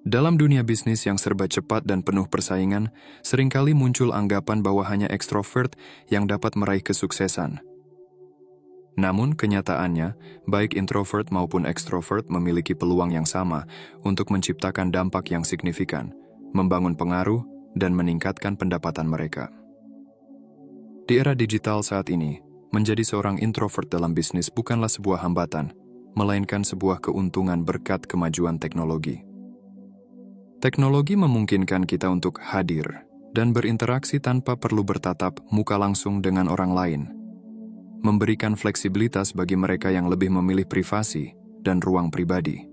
Dalam dunia bisnis yang serba cepat dan penuh persaingan, seringkali muncul anggapan bahwa hanya ekstrovert yang dapat meraih kesuksesan. Namun, kenyataannya, baik introvert maupun ekstrovert memiliki peluang yang sama untuk menciptakan dampak yang signifikan, membangun pengaruh, dan meningkatkan pendapatan mereka. Di era digital saat ini, menjadi seorang introvert dalam bisnis bukanlah sebuah hambatan, melainkan sebuah keuntungan berkat kemajuan teknologi. Teknologi memungkinkan kita untuk hadir dan berinteraksi tanpa perlu bertatap muka langsung dengan orang lain, memberikan fleksibilitas bagi mereka yang lebih memilih privasi dan ruang pribadi.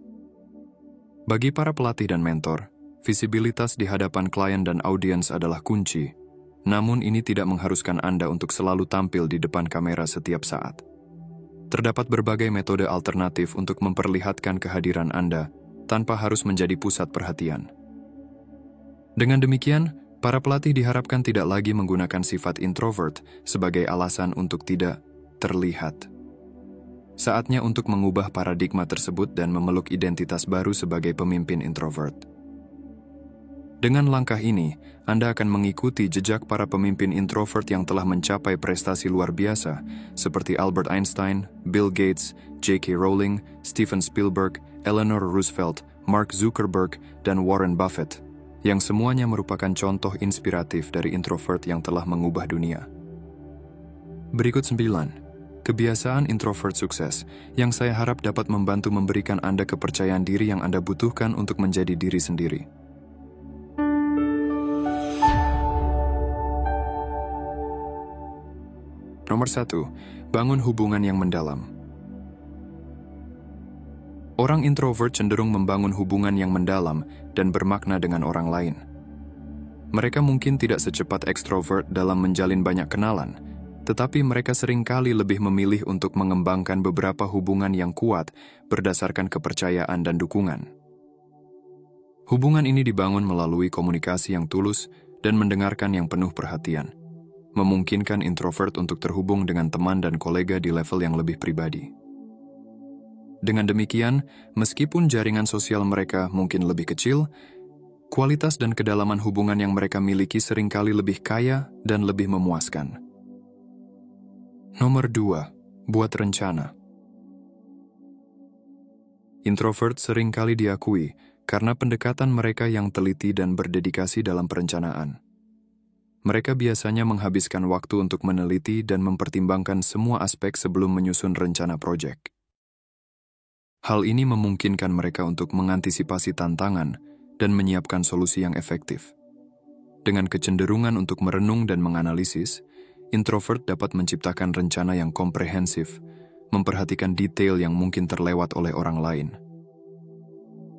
Bagi para pelatih dan mentor, visibilitas di hadapan klien dan audiens adalah kunci, namun ini tidak mengharuskan Anda untuk selalu tampil di depan kamera setiap saat. Terdapat berbagai metode alternatif untuk memperlihatkan kehadiran Anda tanpa harus menjadi pusat perhatian. Dengan demikian, para pelatih diharapkan tidak lagi menggunakan sifat introvert sebagai alasan untuk tidak terlihat. Saatnya untuk mengubah paradigma tersebut dan memeluk identitas baru sebagai pemimpin introvert. Dengan langkah ini, Anda akan mengikuti jejak para pemimpin introvert yang telah mencapai prestasi luar biasa, seperti Albert Einstein, Bill Gates, J.K. Rowling, Steven Spielberg, Eleanor Roosevelt, Mark Zuckerberg, dan Warren Buffett, yang semuanya merupakan contoh inspiratif dari introvert yang telah mengubah dunia. Berikut 9. Kebiasaan introvert sukses, yang saya harap dapat membantu memberikan Anda kepercayaan diri yang Anda butuhkan untuk menjadi diri sendiri. Nomor 1. Bangun hubungan yang mendalam. Orang introvert cenderung membangun hubungan yang mendalam dan bermakna dengan orang lain. Mereka mungkin tidak secepat ekstrovert dalam menjalin banyak kenalan, tetapi mereka seringkali lebih memilih untuk mengembangkan beberapa hubungan yang kuat berdasarkan kepercayaan dan dukungan. Hubungan ini dibangun melalui komunikasi yang tulus dan mendengarkan yang penuh perhatian, memungkinkan introvert untuk terhubung dengan teman dan kolega di level yang lebih pribadi. Dengan demikian, meskipun jaringan sosial mereka mungkin lebih kecil, kualitas dan kedalaman hubungan yang mereka miliki seringkali lebih kaya dan lebih memuaskan. Nomor 2. Buat rencana. Introvert seringkali diakui karena pendekatan mereka yang teliti dan berdedikasi dalam perencanaan. Mereka biasanya menghabiskan waktu untuk meneliti dan mempertimbangkan semua aspek sebelum menyusun rencana proyek. Hal ini memungkinkan mereka untuk mengantisipasi tantangan dan menyiapkan solusi yang efektif. Dengan kecenderungan untuk merenung dan menganalisis, introvert dapat menciptakan rencana yang komprehensif, memperhatikan detail yang mungkin terlewat oleh orang lain.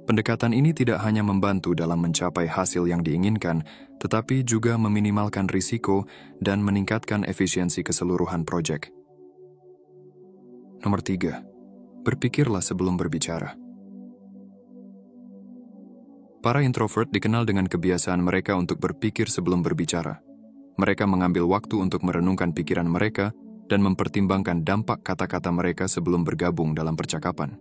Pendekatan ini tidak hanya membantu dalam mencapai hasil yang diinginkan, tetapi juga meminimalkan risiko dan meningkatkan efisiensi keseluruhan proyek. Nomor 3. Berpikirlah sebelum berbicara. Para introvert dikenal dengan kebiasaan mereka untuk berpikir sebelum berbicara. Mereka mengambil waktu untuk merenungkan pikiran mereka dan mempertimbangkan dampak kata-kata mereka sebelum bergabung dalam percakapan.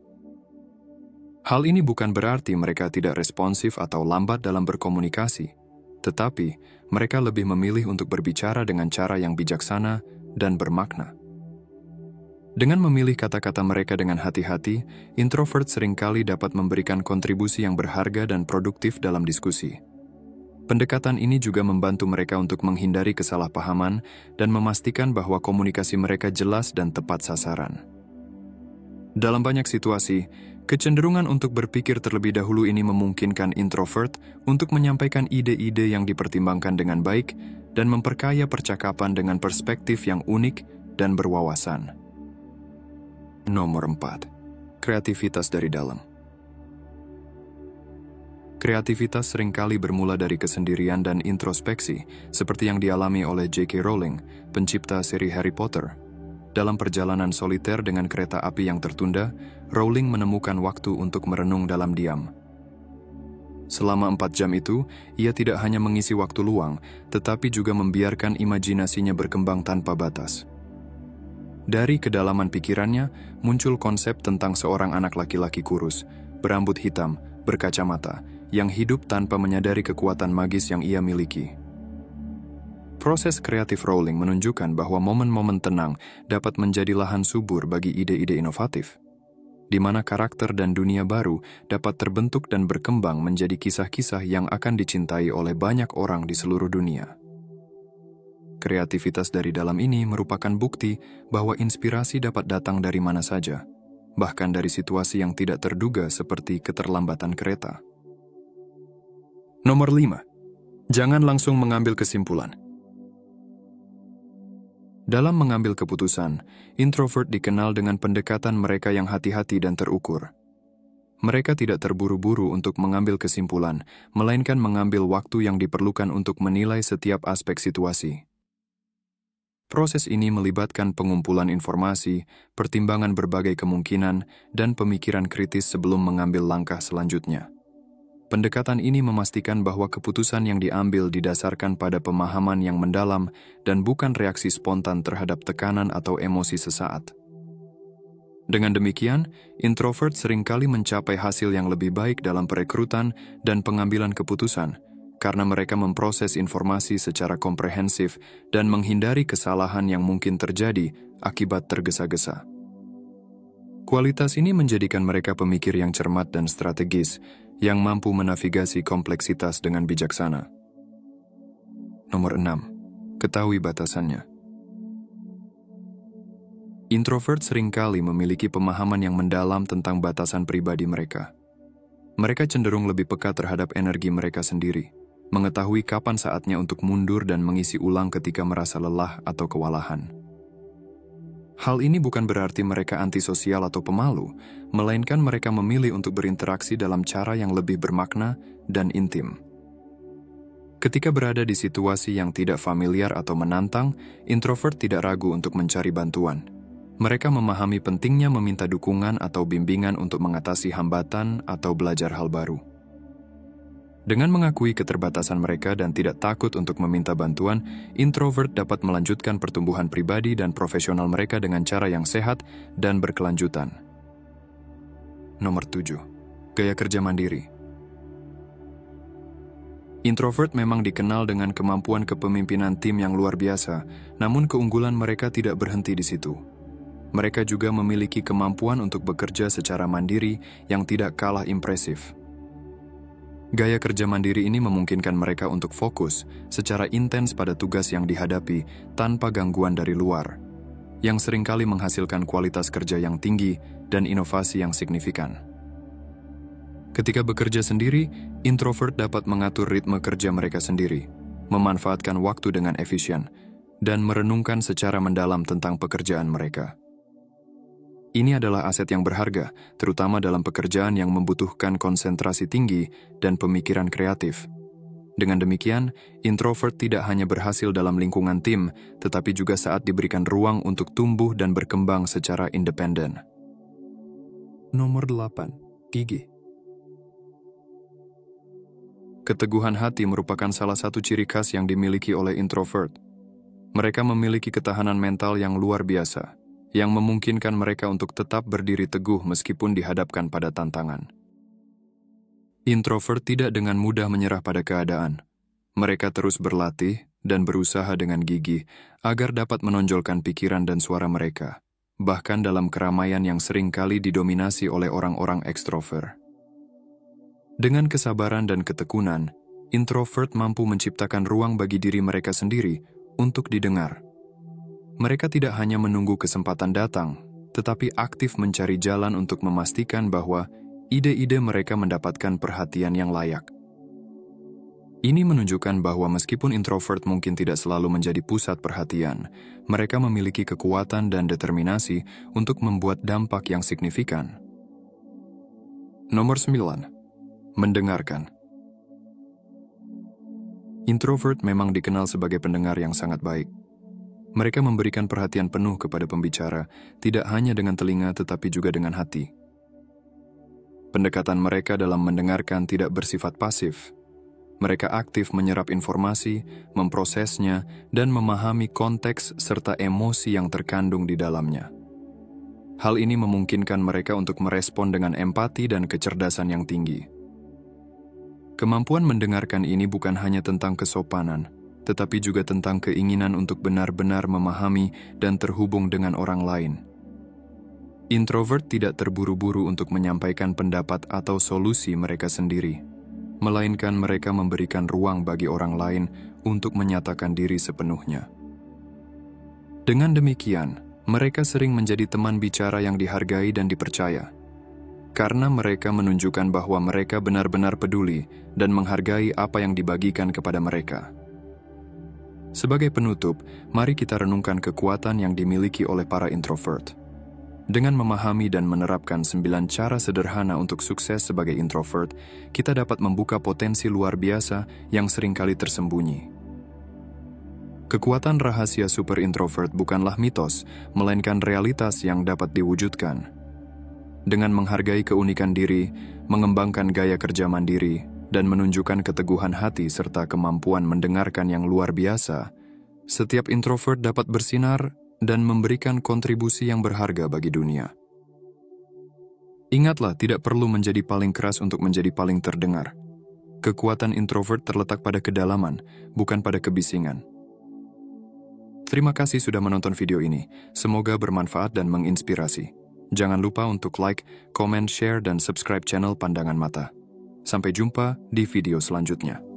Hal ini bukan berarti mereka tidak responsif atau lambat dalam berkomunikasi, tetapi mereka lebih memilih untuk berbicara dengan cara yang bijaksana dan bermakna. Dengan memilih kata-kata mereka dengan hati-hati, introvert seringkali dapat memberikan kontribusi yang berharga dan produktif dalam diskusi. Pendekatan ini juga membantu mereka untuk menghindari kesalahpahaman dan memastikan bahwa komunikasi mereka jelas dan tepat sasaran. Dalam banyak situasi, kecenderungan untuk berpikir terlebih dahulu ini memungkinkan introvert untuk menyampaikan ide-ide yang dipertimbangkan dengan baik dan memperkaya percakapan dengan perspektif yang unik dan berwawasan. Nomor 4. Kreativitas dari dalam. Kreativitas seringkali bermula dari kesendirian dan introspeksi, seperti yang dialami oleh J.K. Rowling, pencipta seri Harry Potter. Dalam perjalanan soliter dengan kereta api yang tertunda, Rowling menemukan waktu untuk merenung dalam diam. Selama 4 jam itu, ia tidak hanya mengisi waktu luang, tetapi juga membiarkan imajinasinya berkembang tanpa batas. Dari kedalaman pikirannya, muncul konsep tentang seorang anak laki-laki kurus, berambut hitam, berkacamata, yang hidup tanpa menyadari kekuatan magis yang ia miliki. Proses creative rolling menunjukkan bahwa momen-momen tenang dapat menjadi lahan subur bagi ide-ide inovatif, di mana karakter dan dunia baru dapat terbentuk dan berkembang menjadi kisah-kisah yang akan dicintai oleh banyak orang di seluruh dunia. Kreativitas dari dalam ini merupakan bukti bahwa inspirasi dapat datang dari mana saja, bahkan dari situasi yang tidak terduga seperti keterlambatan kereta. Nomor 5. Jangan langsung mengambil kesimpulan. Dalam mengambil keputusan, introvert dikenal dengan pendekatan mereka yang hati-hati dan terukur. Mereka tidak terburu-buru untuk mengambil kesimpulan, melainkan mengambil waktu yang diperlukan untuk menilai setiap aspek situasi. Proses ini melibatkan pengumpulan informasi, pertimbangan berbagai kemungkinan, dan pemikiran kritis sebelum mengambil langkah selanjutnya. Pendekatan ini memastikan bahwa keputusan yang diambil didasarkan pada pemahaman yang mendalam dan bukan reaksi spontan terhadap tekanan atau emosi sesaat. Dengan demikian, introvert seringkali mencapai hasil yang lebih baik dalam perekrutan dan pengambilan keputusan, karena mereka memproses informasi secara komprehensif dan menghindari kesalahan yang mungkin terjadi akibat tergesa-gesa. Kualitas ini menjadikan mereka pemikir yang cermat dan strategis, yang mampu menavigasi kompleksitas dengan bijaksana. Nomor 6. Ketahui batasannya. Introvert seringkali memiliki pemahaman yang mendalam tentang batasan pribadi mereka. Mereka cenderung lebih peka terhadap energi mereka sendiri, mengetahui kapan saatnya untuk mundur dan mengisi ulang ketika merasa lelah atau kewalahan. Hal ini bukan berarti mereka antisosial atau pemalu, melainkan mereka memilih untuk berinteraksi dalam cara yang lebih bermakna dan intim. Ketika berada di situasi yang tidak familiar atau menantang, introvert tidak ragu untuk mencari bantuan. Mereka memahami pentingnya meminta dukungan atau bimbingan untuk mengatasi hambatan atau belajar hal baru. Dengan mengakui keterbatasan mereka dan tidak takut untuk meminta bantuan, introvert dapat melanjutkan pertumbuhan pribadi dan profesional mereka dengan cara yang sehat dan berkelanjutan. Nomor 7. Gaya kerja mandiri. Introvert memang dikenal dengan kemampuan kepemimpinan tim yang luar biasa, namun keunggulan mereka tidak berhenti di situ. Mereka juga memiliki kemampuan untuk bekerja secara mandiri yang tidak kalah impresif. Gaya kerja mandiri ini memungkinkan mereka untuk fokus secara intens pada tugas yang dihadapi tanpa gangguan dari luar, yang seringkali menghasilkan kualitas kerja yang tinggi dan inovasi yang signifikan. Ketika bekerja sendiri, introvert dapat mengatur ritme kerja mereka sendiri, memanfaatkan waktu dengan efisien, dan merenungkan secara mendalam tentang pekerjaan mereka. Ini adalah aset yang berharga, terutama dalam pekerjaan yang membutuhkan konsentrasi tinggi dan pemikiran kreatif. Dengan demikian, introvert tidak hanya berhasil dalam lingkungan tim, tetapi juga saat diberikan ruang untuk tumbuh dan berkembang secara independen. Nomor 8. Gigih. Keteguhan hati merupakan salah satu ciri khas yang dimiliki oleh introvert. Mereka memiliki ketahanan mental yang luar biasa, yang memungkinkan mereka untuk tetap berdiri teguh meskipun dihadapkan pada tantangan. Introvert tidak dengan mudah menyerah pada keadaan. Mereka terus berlatih dan berusaha dengan gigih agar dapat menonjolkan pikiran dan suara mereka, bahkan dalam keramaian yang seringkali didominasi oleh orang-orang ekstrovert. Dengan kesabaran dan ketekunan, introvert mampu menciptakan ruang bagi diri mereka sendiri untuk didengar. Mereka tidak hanya menunggu kesempatan datang, tetapi aktif mencari jalan untuk memastikan bahwa ide-ide mereka mendapatkan perhatian yang layak. Ini menunjukkan bahwa meskipun introvert mungkin tidak selalu menjadi pusat perhatian, mereka memiliki kekuatan dan determinasi untuk membuat dampak yang signifikan. Nomor 9. Mendengarkan. Introvert memang dikenal sebagai pendengar yang sangat baik. Mereka memberikan perhatian penuh kepada pembicara, tidak hanya dengan telinga tetapi juga dengan hati. Pendekatan mereka dalam mendengarkan tidak bersifat pasif. Mereka aktif menyerap informasi, memprosesnya, dan memahami konteks serta emosi yang terkandung di dalamnya. Hal ini memungkinkan mereka untuk merespon dengan empati dan kecerdasan yang tinggi. Kemampuan mendengarkan ini bukan hanya tentang kesopanan, tetapi juga tentang keinginan untuk benar-benar memahami dan terhubung dengan orang lain. Introvert tidak terburu-buru untuk menyampaikan pendapat atau solusi mereka sendiri, melainkan mereka memberikan ruang bagi orang lain untuk menyatakan diri sepenuhnya. Dengan demikian, mereka sering menjadi teman bicara yang dihargai dan dipercaya, karena mereka menunjukkan bahwa mereka benar-benar peduli dan menghargai apa yang dibagikan kepada mereka. Sebagai penutup, mari kita renungkan kekuatan yang dimiliki oleh para introvert. Dengan memahami dan menerapkan 9 cara sederhana untuk sukses sebagai introvert, kita dapat membuka potensi luar biasa yang seringkali tersembunyi. Kekuatan rahasia super introvert bukanlah mitos, melainkan realitas yang dapat diwujudkan. Dengan menghargai keunikan diri, mengembangkan gaya kerja mandiri, dan menunjukkan keteguhan hati serta kemampuan mendengarkan yang luar biasa, setiap introvert dapat bersinar dan memberikan kontribusi yang berharga bagi dunia. Ingatlah, tidak perlu menjadi paling keras untuk menjadi paling terdengar. Kekuatan introvert terletak pada kedalaman, bukan pada kebisingan. Terima kasih sudah menonton video ini. Semoga bermanfaat dan menginspirasi. Jangan lupa untuk like, comment, share, dan subscribe channel Pandangan Mata. Sampai jumpa di video selanjutnya.